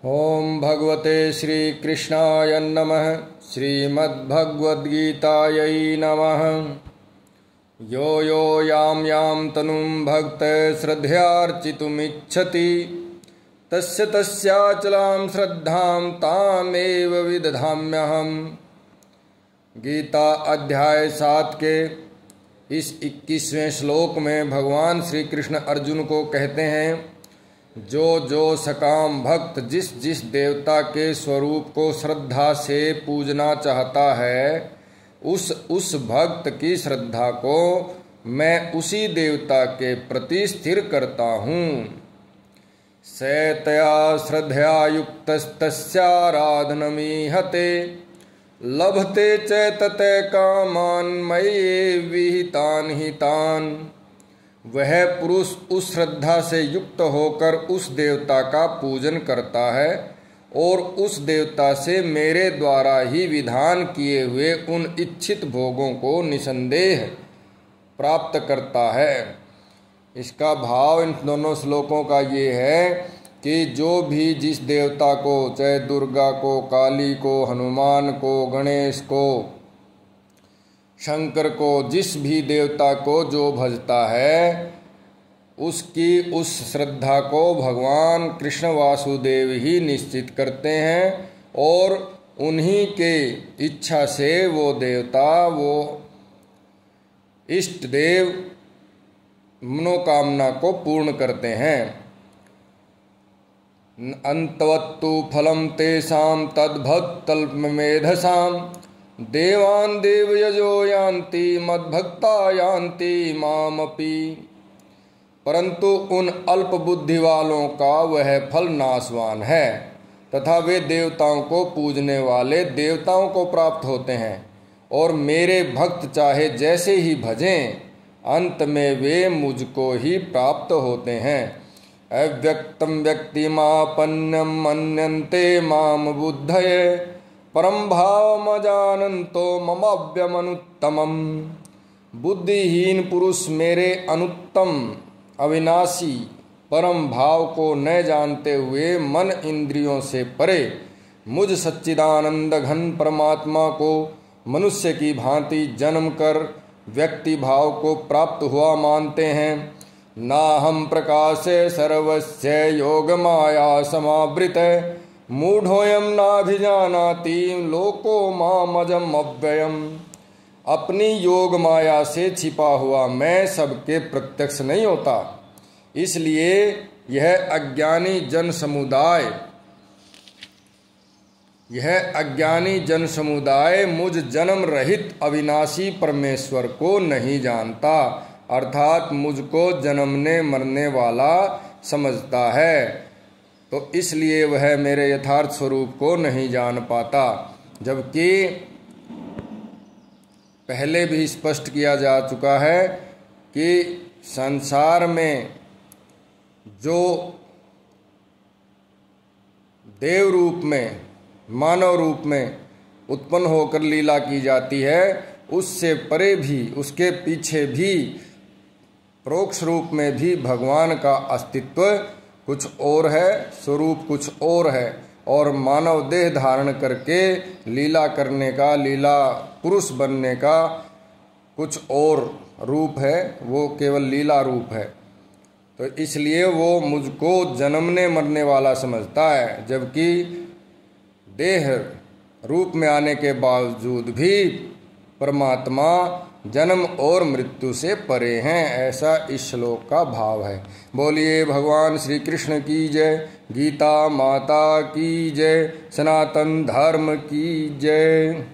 ओम भगवते श्रीकृष्णाय नमः। श्रीमद्भगवद्गीतायै नमः। यो यो यां तनुं भक्तः श्रद्धयार्चितुमिच्छति तस्य तस्याचलां श्रद्धां तामेव विदधाम्यहम्। गीता अध्याय 7 के इस 21वें श्लोक में भगवान श्री कृष्ण अर्जुन को कहते हैं, जो जो सकाम भक्त जिस जिस देवता के स्वरूप को श्रद्धा से पूजना चाहता है, उस भक्त की श्रद्धा को मैं उसी देवता के प्रति स्थिर करता हूँ। सैतया श्रद्धया युक्तस्तस्याराधनमीहते लभते चैतते कामान मयि विहितान हितान। वह पुरुष उस श्रद्धा से युक्त होकर उस देवता का पूजन करता है और उस देवता से मेरे द्वारा ही विधान किए हुए उन इच्छित भोगों को निसंदेह प्राप्त करता है। इसका भाव इन दोनों श्लोकों का ये है कि जो भी जिस देवता को, चाहे दुर्गा को, काली को, हनुमान को, गणेश को, शंकर को, जिस भी देवता को जो भजता है, उसकी उस श्रद्धा को भगवान कृष्ण वासुदेव ही निश्चित करते हैं और उन्हीं के इच्छा से वो देवता, वो इष्ट देव मनोकामना को पूर्ण करते हैं। अंतवत्तु फलम तेषां तद्भक्तल्पमेधसां देवान् देवयजो यान्ति मद्भक्ता यान्ति मामपि। परंतु उन अल्प बुद्धि वालों का वह फल नाशवान है तथा वे देवताओं को पूजने वाले देवताओं को प्राप्त होते हैं और मेरे भक्त चाहे जैसे ही भजें, अंत में वे मुझको ही प्राप्त होते हैं। अव्यक्तम व्यक्तिमापन्नम मन्यन्ते माम बुद्धये परम भावमजानन्तो ममाव्यमनुत्तमम्। बुद्धिहीन पुरुष मेरे अनुत्तम अविनाशी परम भाव को न जानते हुए मन इंद्रियों से परे मुझ सच्चिदानंद घन परमात्मा को मनुष्य की भांति जन्म कर व्यक्ति भाव को प्राप्त हुआ मानते हैं। नाहं प्रकाशे सर्वस्य योगमाया समावृत मूढ़ोऽयं नाभिजानाति लोको मामजम् अव्ययम्। अपनी योग माया से छिपा हुआ मैं सबके प्रत्यक्ष नहीं होता, इसलिए यह अज्ञानी जन समुदाय मुझ जन्म रहित अविनाशी परमेश्वर को नहीं जानता, अर्थात मुझको जन्मने मरने वाला समझता है, तो इसलिए वह मेरे यथार्थ स्वरूप को नहीं जान पाता। जबकि पहले भी स्पष्ट किया जा चुका है कि संसार में जो देव रूप में, मानव रूप में उत्पन्न होकर लीला की जाती है, उससे परे भी, उसके पीछे भी परोक्ष रूप में भी भगवान का अस्तित्व कुछ और है, स्वरूप कुछ और है, और मानव देह धारण करके लीला करने का, लीला पुरुष बनने का कुछ और रूप है, वो केवल लीला रूप है। तो इसलिए वो मुझको जन्मने मरने वाला समझता है, जबकि देह रूप में आने के बावजूद भी परमात्मा जन्म और मृत्यु से परे हैं, ऐसा इस श्लोक का भाव है। बोलिए भगवान श्री कृष्ण की जय, गीता माता की जय, सनातन धर्म की जय।